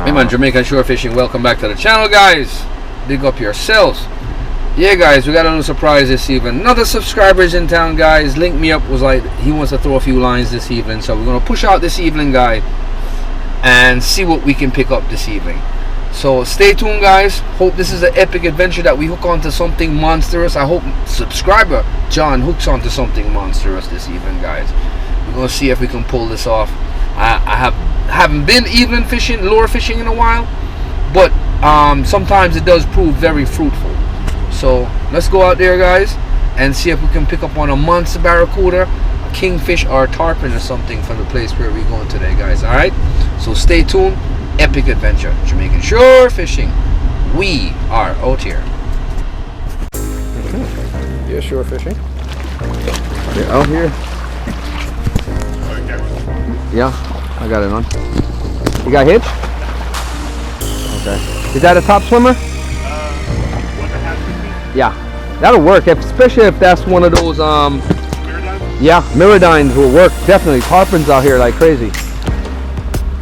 Hey man, Jamaican Shore Fishing, welcome back to the channel, guys. Big up yourselves. Yeah guys, we got a little surprise this evening. Another subscriber's in town, guys. Link Me Up was like, he wants to throw a few lines this evening, so we're gonna push out this evening, guys, and see what we can pick up this evening. So stay tuned, guys. Hope this is an epic adventure that we hook onto something monstrous. I hope subscriber John hooks onto something monstrous this evening, guys. We're gonna see if we can pull this off. I haven't been evening fishing, lure fishing in a while, but sometimes it does prove very fruitful. So let's go out there, guys, and see if we can pick up on a monster barracuda, a kingfish, or a tarpon or something from the place where we're going today, guys. All right, so stay tuned. Epic adventure, Jamaican Shore Fishing. We are out here. Yeah, shore fishing. We're out here. Yeah, I got it on. You got hitch? Okay. Is that a top swimmer? Yeah, that'll work, especially if that's one of those yeah, Miradines will work definitely. Tarpons out here like crazy.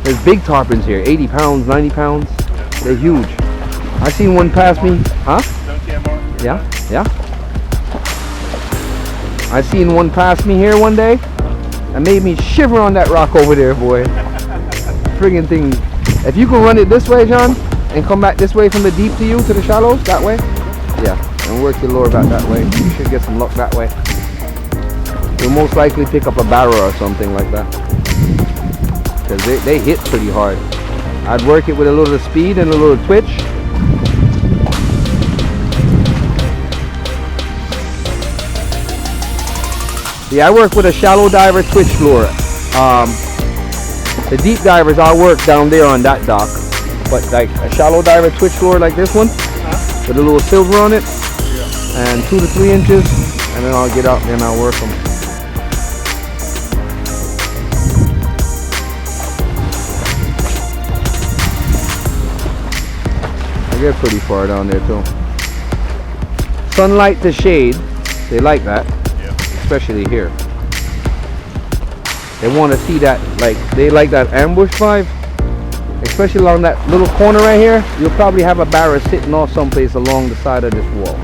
There's big tarpons here, 80 pounds, 90 pounds. They're huge. I seen one pass me, huh? Yeah, yeah. I seen one pass me here one day. That made me shiver on that rock over there, boy. Friggin' thing. If you can run it this way, John, and come back this way from the deep to you, to the shallows, that way. Yeah, and work your lure back that way. You should get some luck that way. You'll most likely pick up a barra or something like that. Because they hit pretty hard. I'd work it with a little speed and a little twitch. Yeah, I work with a shallow diver twitch lure. The deep divers I'll work down there on that dock. But like a shallow diver twitch lure like this one, with a little silver on it, and 2 to 3 inches, and then I'll get out and I'll work them. I get pretty far down there too. Sunlight to shade, they like that, especially here. They want to see that, like they like that ambush vibe, especially along that little corner right here. You'll probably have a barra sitting off someplace along the side of this wall.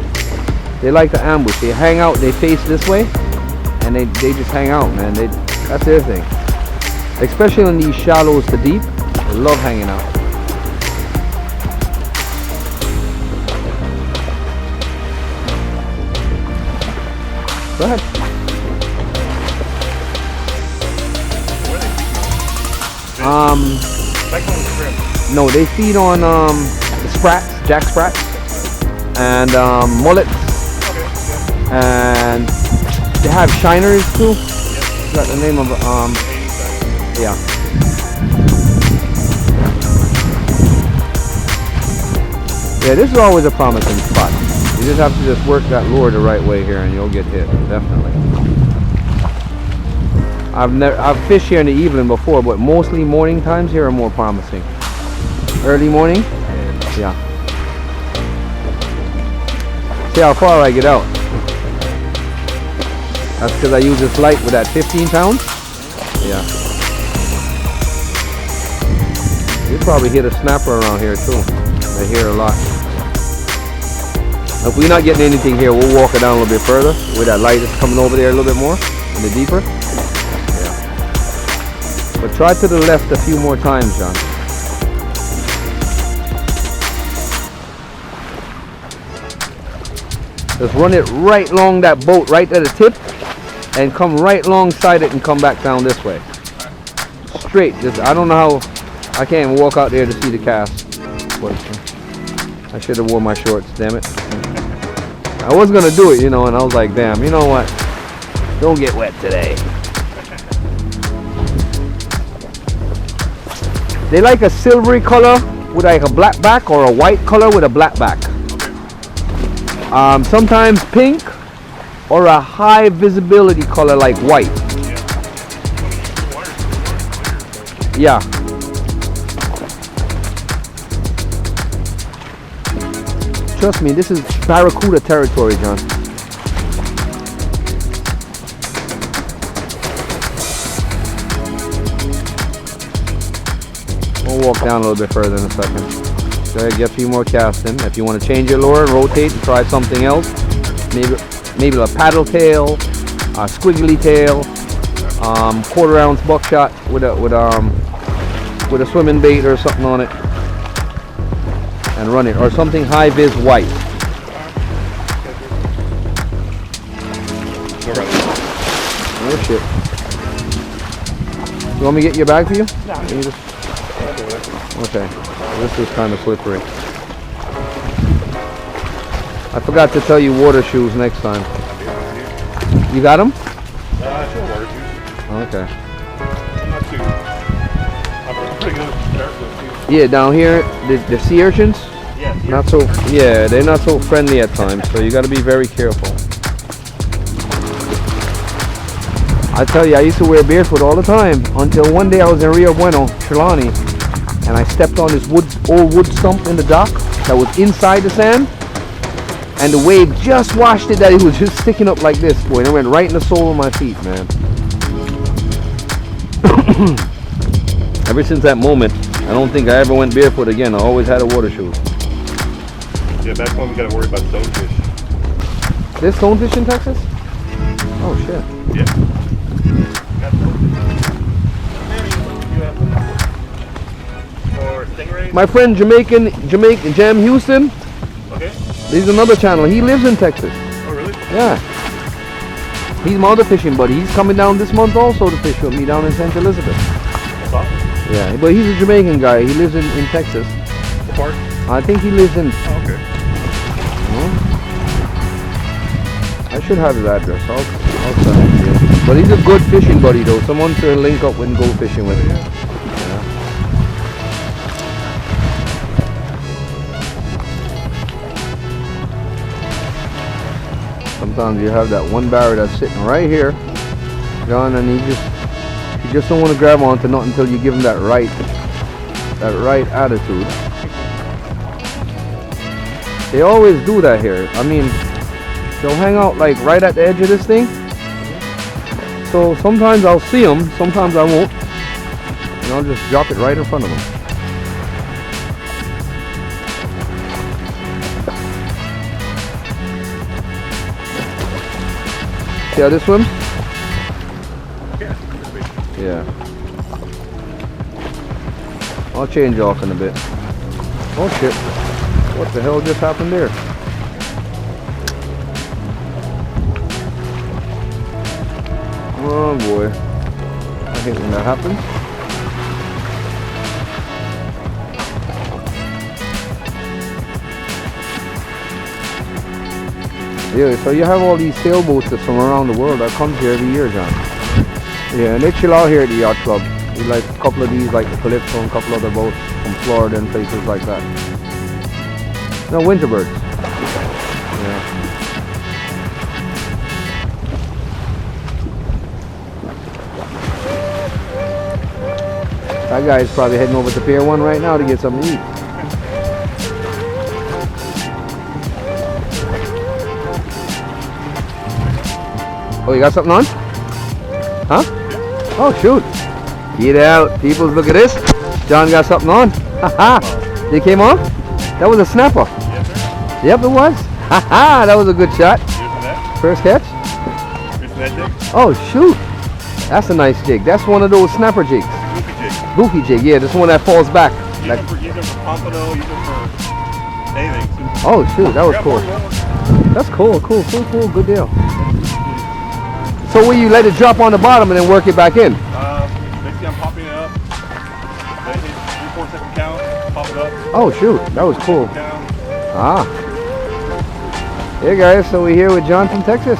They like to ambush. They hang out, they face this way, and they just hang out, man. That's their thing. Especially in these shallows to deep, they love hanging out. Go ahead. No, they feed on the sprats, jack sprats, and mullets, and they have shiners too. Is that the name of yeah. Yeah, this is always a promising spot. You just have to just work that lure the right way here, and you'll get hit definitely. I've fished here in the evening before, but mostly morning times here are more promising. Early morning, yeah. See how far I get out. That's because I use this light with that 15 pounds. Yeah. You probably hit a snapper around here too. I hear a lot. If we're not getting anything here, we'll walk it down a little bit further where that light is coming over there a little bit more and the deeper. Yeah. But try to the left a few more times, John. Just run it right along that boat, right at the tip, and come right alongside it and come back down this way. Straight. Just, I don't know how, I can't even walk out there to see the cast. But I should have worn my shorts, damn it. I was gonna do it, you know, and I was like, damn, you know what? Don't get wet today. They like a silvery color with like a black back, or a white color with a black back. Sometimes pink, or a high visibility color like white. Yeah. Trust me, this is Barracuda territory, John. We'll walk down a little bit further in a second. Go ahead, get a few more casts in. If you want to change your lure and rotate and try something else, maybe a paddle tail, a squiggly tail, quarter ounce buckshot with a swimming bait or something on it, and run it, or something high vis white. Oh shit. You want me to get your bag for you? No. Okay. This is kind of slippery. I forgot to tell you water shoes next time. You got them? Sure, water shoes. Okay. Not too. I'm pretty good at barefoot too. Yeah, down here, the sea urchins? Yeah. Not so, yeah, they're not so friendly at times, so you got to be very careful. I tell you, I used to wear barefoot all the time until one day I was in Rio Bueno, Trelawney, and I stepped on this old wood stump in the dock that was inside the sand, and the wave just washed it that it was just sticking up like this, boy, and it went right in the sole of my feet, man. Ever since that moment, I don't think I ever went barefoot again. I always had a water shoe. Yeah, that's when we gotta worry about stonefish. There's stonefish in Texas? Oh shit. Yeah. Or stingrays? My friend Jamaican Jam Houston, Okay. he's another channel. He lives in Texas. Oh, really? Yeah. He's my other fishing buddy. He's coming down this month also to fish with me down in St. Elizabeth. That's awesome. Yeah, but he's a Jamaican guy. He lives in Texas. What part? I think he lives in... Oh, okay. I should have his address. I'll send it to you. But he's a good fishing buddy though. Someone to link up with and go fishing with. Yeah. Sometimes you have that one barrier that's sitting right here, John, and you just don't want to grab onto nothing until you give him that right attitude. They always do that here. I mean, they'll hang out like right at the edge of this thing. So sometimes I'll see them, sometimes I won't, and I'll just drop it right in front of them. See how this swims? Yeah. I'll change off in a bit. Oh shit. What the hell just happened there? Oh boy. I hate when that happens. Yeah, so you have all these sailboats that's from around the world that comes here every year, John. Yeah, and they chill out here at the yacht club. We like a couple of these, like the Calypso and a couple other boats from Florida and places like that. No, winterbirds. Yeah. That guy is probably heading over to Pier 1 right now to get something to eat. Oh, you got something on? Huh? Oh, shoot. Get out. People, look at this. John got something on. Haha. It came on? That was a snapper. Yes, sir. Yep, it was. Haha. That was a good shot. First catch? Oh, shoot. That's a nice jig. That's one of those snapper jigs. Goofy jig. Goofy jig, yeah. This one that falls back. Use them for pompano, use them for anything. Oh, shoot. That was cool. That's cool. Cool. Good deal. So will you let it drop on the bottom and then work it back in? Basically I'm popping it up. Then hit 3/4 second count, pop it up. Oh shoot, that was cool. Count. Ah. Hey guys, so we're here with John from Texas.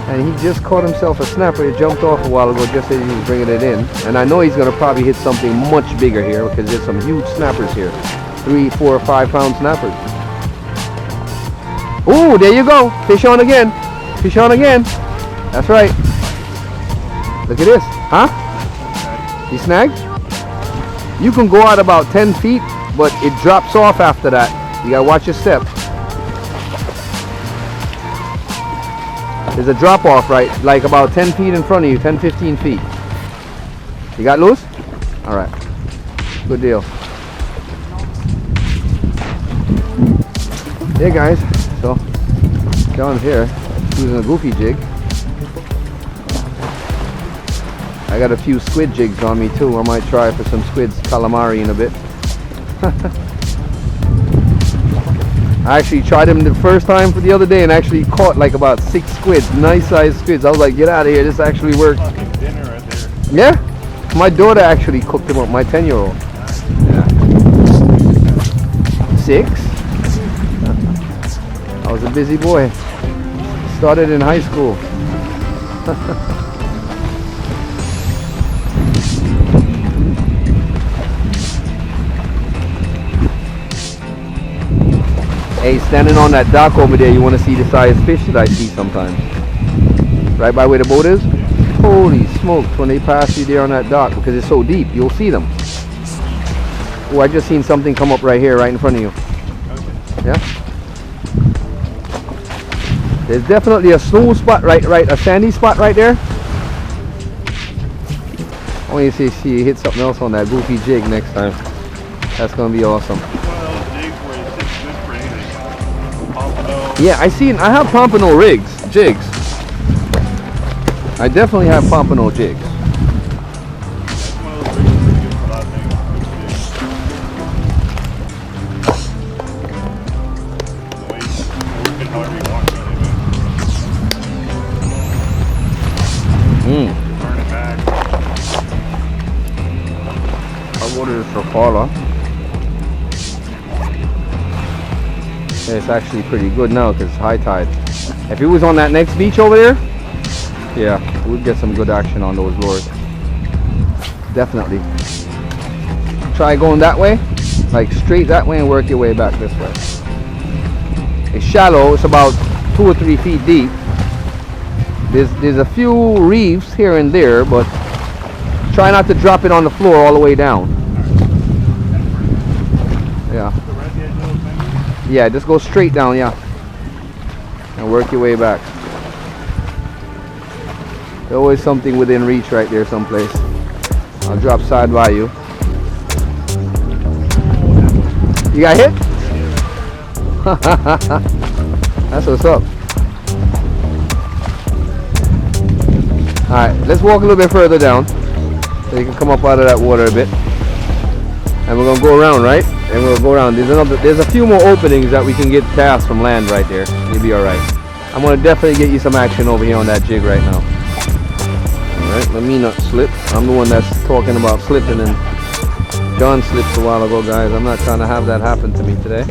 And he just caught himself a snapper. He jumped off a while ago just as he was bringing it in. And I know he's going to probably hit something much bigger here because there's some huge snappers here. 3, 4, 5 pound snappers. Oh, there you go. Fish on again. Fish on again. That's right. Look at this. Huh? He snagged? You can go out about 10 feet, but it drops off after that. You gotta watch your step. There's a drop off right, like about 10 feet in front of you, 10, 15 feet. You got loose? All right. Good deal. Hey guys, so John's here using a goofy jig. I got a few squid jigs on me too. I might try for some squids, calamari in a bit. I actually tried them the first time for the other day and actually caught like about 6 squids, nice sized squids. I was like, get out of here, this actually worked. Dinner right there. Yeah, my daughter actually cooked them up, my 10-year-old. Yeah. 6? I was a busy boy. Started in high school. Hey, standing on that dock over there, you want to see the size fish that I see sometimes. Right by where the boat is? Holy smokes, when they pass you there on that dock, because it's so deep, you'll see them. Oh, I just seen something come up right here, right in front of you. Yeah? There's definitely a smooth spot, right, a sandy spot right there. I want you to see you hit something else on that goofy jig next time. That's going to be awesome. Yeah, I have pompano jigs. I definitely have pompano jigs. I'll go to this Rapala. It's actually pretty good now because it's high tide. If it was on that next beach over there, yeah, we'd get some good action on those lures. Definitely. Try going that way, like straight that way, and work your way back this way. It's shallow, it's about 2 or 3 feet deep. There's a few reefs here and there, but try not to drop it on the floor all the way down. Yeah. Yeah, just go straight down, yeah. And work your way back. There's always something within reach right there someplace. I'll drop side by you. You got hit? That's what's up. Alright, let's walk a little bit further down so you can come up out of that water a bit. And we're gonna go around, right? And we'll go around. There's a few more openings that we can get cast from land right there. You'll be alright. I'm gonna definitely get you some action over here on that jig right now. Alright, let me not slip. I'm the one that's talking about slipping, and John slipped a while ago, guys. I'm not trying to have that happen to me today.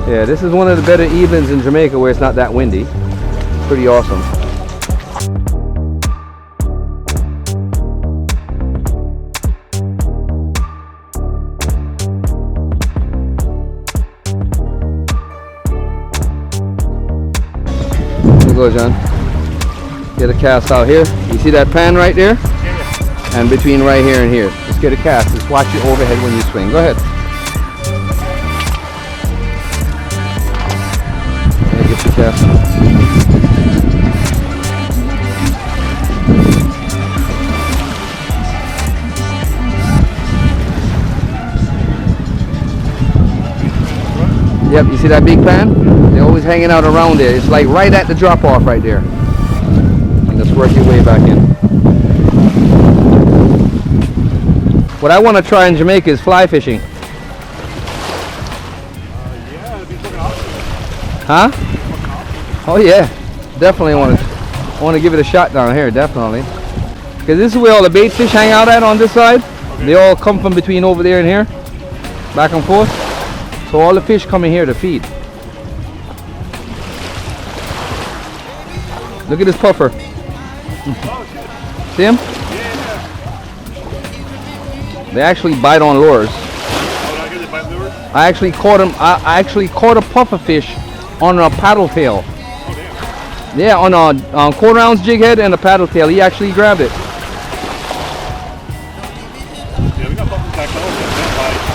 Yeah, this is one of the better evenings in Jamaica where it's not that windy. It's pretty awesome. Go, John. Get a cast out here. You see that pan right there? Yeah. And between right here and here. Just get a cast. Just watch your overhead when you swing. Go ahead. And get your cast out. Yep, you see that big pan? They're always hanging out around there. It's like right at the drop off right there. And just work your way back in. What I want to try in Jamaica is fly fishing. Yeah, it'd be fucking awesome. Huh? Oh yeah, definitely want to give it a shot down here, definitely. Because this is where all the bait fish hang out at on this side. Okay. They all come from between over there and here, back and forth. So all the fish come in here to feed. Look at this puffer. See him? They actually bite on lures. I actually caught him. I actually caught a puffer fish on a paddle tail. Yeah, on a 1/4 ounce jig head and a paddle tail. He actually grabbed it.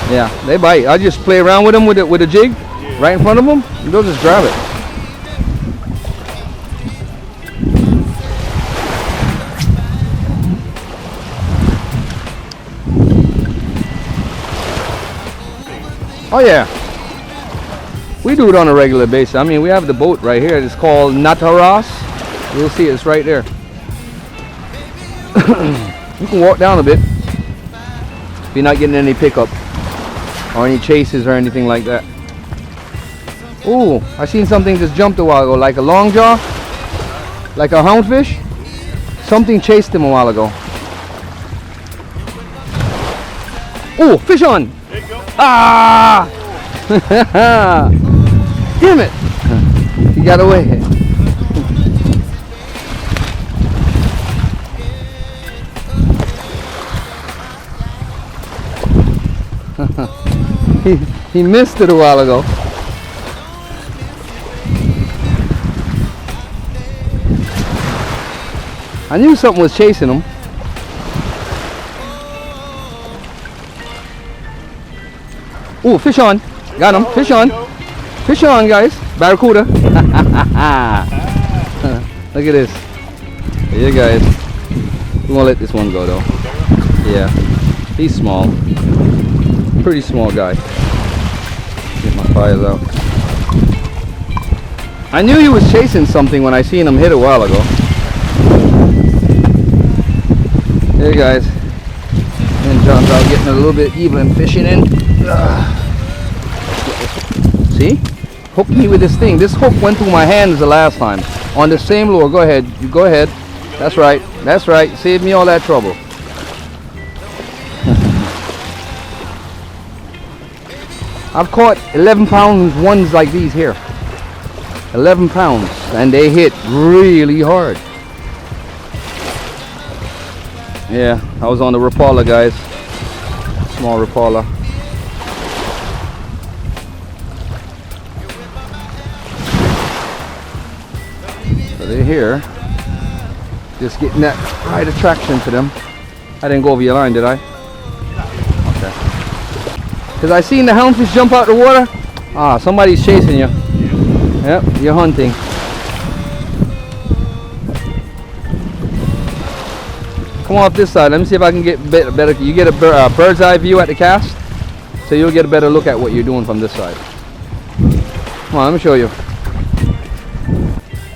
Yeah, they bite. I just play around with them with a jig right in front of them, and they'll just grab it. Oh yeah. We do it on a regular basis. I mean, we have the boat right here. It's called Nataras. You'll see it's right there. You can walk down a bit if you're not getting any pickup or any chases or anything like that. Ooh, I seen something just jumped a while ago, like a long jaw, like a houndfish. Something chased him a while ago. Ooh, fish on! There you go. Ah! Damn it! He got away. he missed it a while ago. I knew something was chasing him. Ooh, fish on. Got him. Fish on. Fish on, guys. Barracuda. Look at this. Here, guys. We won't let this one go, though. Yeah. He's small. Pretty small guy. Get my fires out. I knew he was chasing something when I seen him hit a while ago. Hey guys, and John's out getting a little bit even fishing in. See? Hooked me with this thing. This hook went through my hands the last time. On the same lure. Go ahead. You go ahead. That's right. That's right. Saved me all that trouble. I've caught 11-pound ones like these here. 11 pounds. And they hit really hard. Yeah, I was on the Rapala, guys. Small Rapala. So they're here. Just getting that right attraction to them. I didn't go over your line, did I? Okay. Because I seen the houndfish jump out the water. Ah, somebody's chasing you. Yep, you're hunting. Come off this side. Let me see if I can get better. You get a bird's eye view at the cast, so you'll get a better look at what you're doing from this side. Come on, let me show you.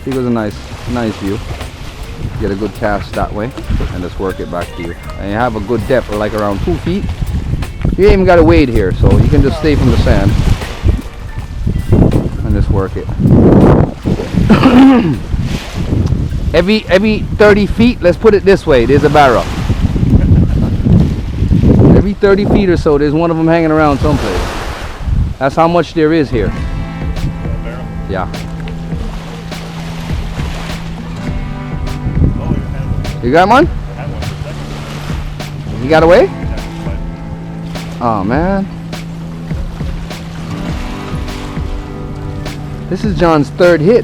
See, it was a nice view. Get a good cast that way, and just work it back to you. And you have a good depth, like around 2 feet. You ain't even got to wade here, so you can just stay from the sand and just work it. Every 30 feet, let's put it this way, there's a barra. Every 30 feet or so, there's one of them hanging around someplace. That's how much there is here. Yeah. You got one? You got away? Oh man. This is John's third hit.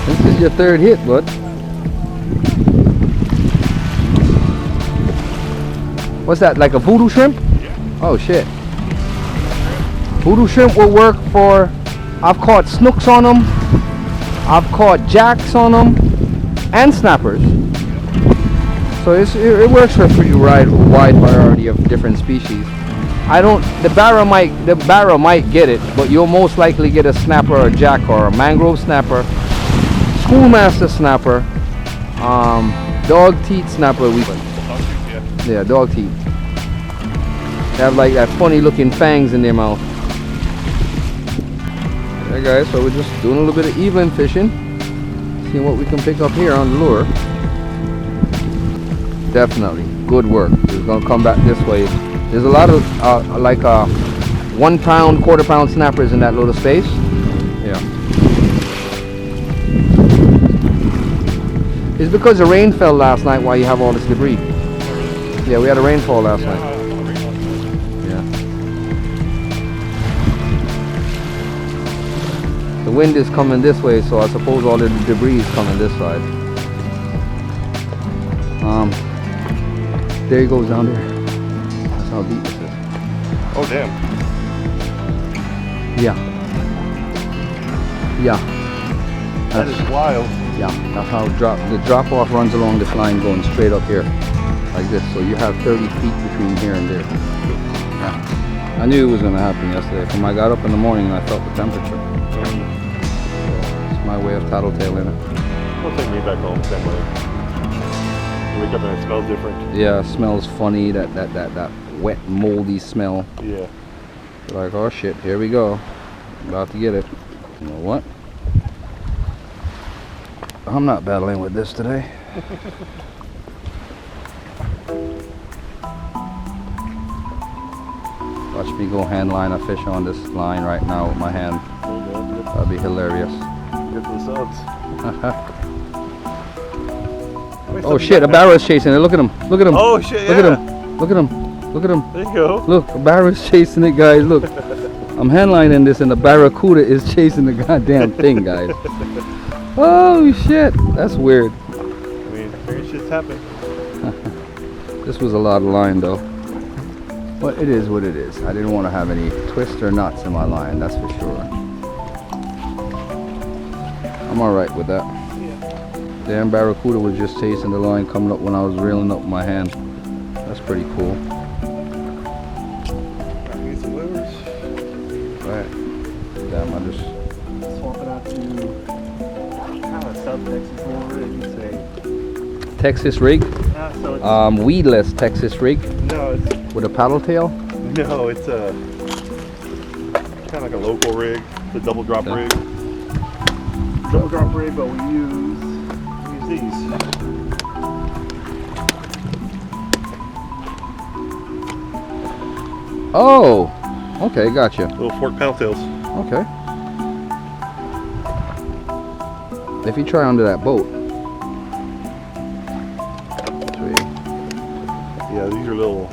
This is your third hit, bud. What's that, like a voodoo shrimp? Yeah. Oh shit. Voodoo shrimp will work for, I've caught snooks on them, I've caught jacks on them, and snappers. So it works for a pretty wide variety of different species. The barra might get it, but you'll most likely get a snapper or a jack or a mangrove snapper, schoolmaster snapper, dog teeth snapper. Yeah, dog teeth. They have like that funny looking fangs in their mouth. Okay guys, so we're just doing a little bit of even fishing, seeing what we can pick up here on the lure. Definitely good work. We're gonna come back this way. There's a lot of 1 pound, quarter pound snappers in that little space. Yeah. It's because the rain fell last night while you have all this debris. Yeah, we had a rainfall last night. Yeah. The wind is coming this way, so I suppose all the debris is coming this side. There he goes down there. That's how deep this is. Oh damn. Yeah. Yeah. That is wild. Yeah, that's how the drop off runs along this line going straight up here. Like this. So you have 30 feet between here and there. Yeah. I knew it was going to happen yesterday. From I got up in the morning and I felt the temperature. It's my way of tattletaling it. It'll take me back home the same way. You wake up and it smells different. Yeah, it smells funny, that wet, moldy smell. Yeah. You're like, oh shit, here we go. About to get it. You know what? I'm not battling with this today. Watch me go hand line a fish on this line right now with my hand. That'd be hilarious. Good for the subs. Oh shit, a barrow's chasing it. Look at him. Look at him. Oh shit, Look at him. Look at him. Look at him. There you go. Look, a barrow's chasing it, guys. Look. I'm handlining this and the Barracuda is chasing the goddamn thing, guys. Oh shit. That's weird. I mean, weird shit's happen. This was a lot of line though. But it is what it is. I didn't want to have any twists or knots in my line, that's for sure. I'm alright with that. Damn Barracuda was just chasing the line coming up when I was reeling up my hand. That's pretty cool. Need some lures. Right. Damn, I just Swap it out to kind of South Texas lure, you'd say. Texas rig. So it's, Weedless Texas rig no, it's with a paddle tail. no, it's a kind of like a local rig. It's a double drop rig. Double drop rig, but we use these. Oh, okay, gotcha. Little fork paddle tails. Okay. If you try under that boat. Sweet. Yeah, these are little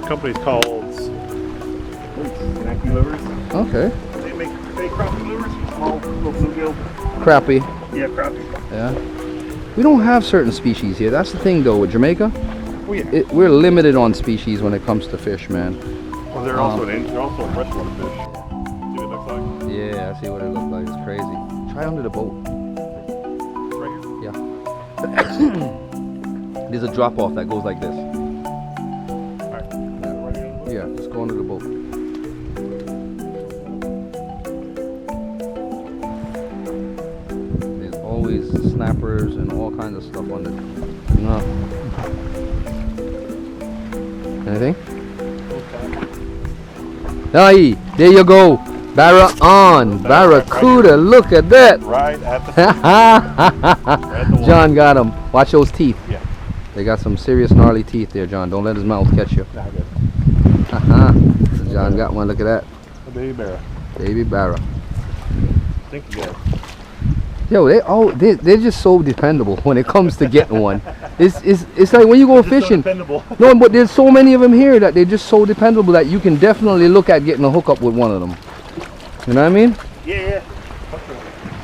companies called Snacky Lures. Okay. They make crappie lures, small little bluegill. Crappie. Yeah, crappie. Yeah. We don't have certain species here. That's the thing though with Jamaica. Oh yeah. We're limited on species when it comes to fish, man. Well, they're also a freshwater fish. See what it looks like? Yeah, I see what it looks like. It's crazy. Try under the boat. Right here. Yeah. There's a drop off that goes like this. Alright. Right here. Yeah, just go under the boat. There's always snappers and all kinds of stuff under. No. Anything? Aye, there you go. Barracuda, look at that. Right at the John got him. Watch those teeth. Yeah. They got some serious gnarly teeth there, John. Don't let his mouth catch you. Nah, good. John got one. Look at that. A baby barra. Baby barra. Thank you guys. Yo, they're just so dependable when it comes to getting one. It's like when you go fishing. So dependable. No, but there's so many of them here that they're just so dependable that you can definitely look at getting a hookup with one of them. You know what I mean? Yeah.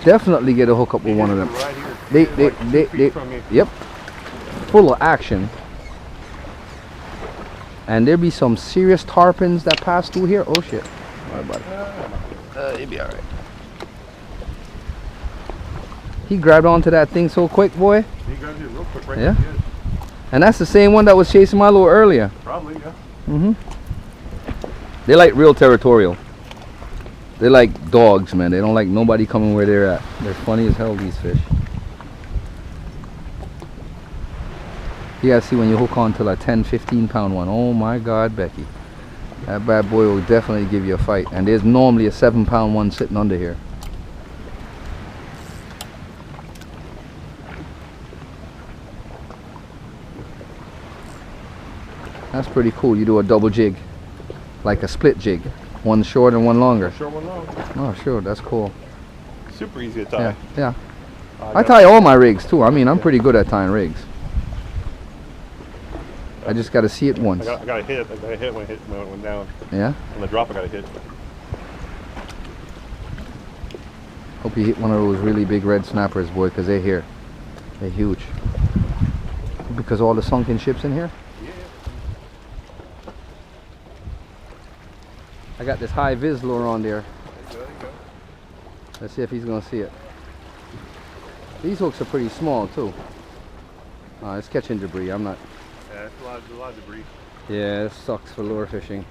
Definitely get a hookup with one of them. Right here. They yep, full of action. And there be some serious tarpons that pass through here. Oh shit! All right, buddy. You'll be all right. He grabbed onto that thing so quick, boy. He grabbed it real quick right Yeah. there. And that's the same one that was chasing my lure earlier. Probably, yeah. They like real territorial. They like dogs, man. They don't like nobody coming where they're at. They're funny as hell, these fish. You gotta see when you hook on to a 10, 15 pound one. Oh my God, Becky. That bad boy will definitely give you a fight. And there's normally a 7 pound one sitting under here. That's pretty cool. You do a double jig, like a split jig, one short and one longer. Short one long. Oh, sure, that's cool. Super easy to tie. Yeah, yeah. I tie all my rigs too. I mean, I'm pretty good at tying rigs. I just got to see it once. I got to hit. I got to hit when it went down. Yeah. On the drop, I got to hit. Hope you hit one of those really big red snappers, boy, because they're here. They're huge. Because all the sunken ships in here. I got this high vis lure on there. Let's see if he's gonna see it. These hooks are pretty small too. It's catching debris. I'm not. Yeah, it's a lot of debris. Yeah, it sucks for lure fishing.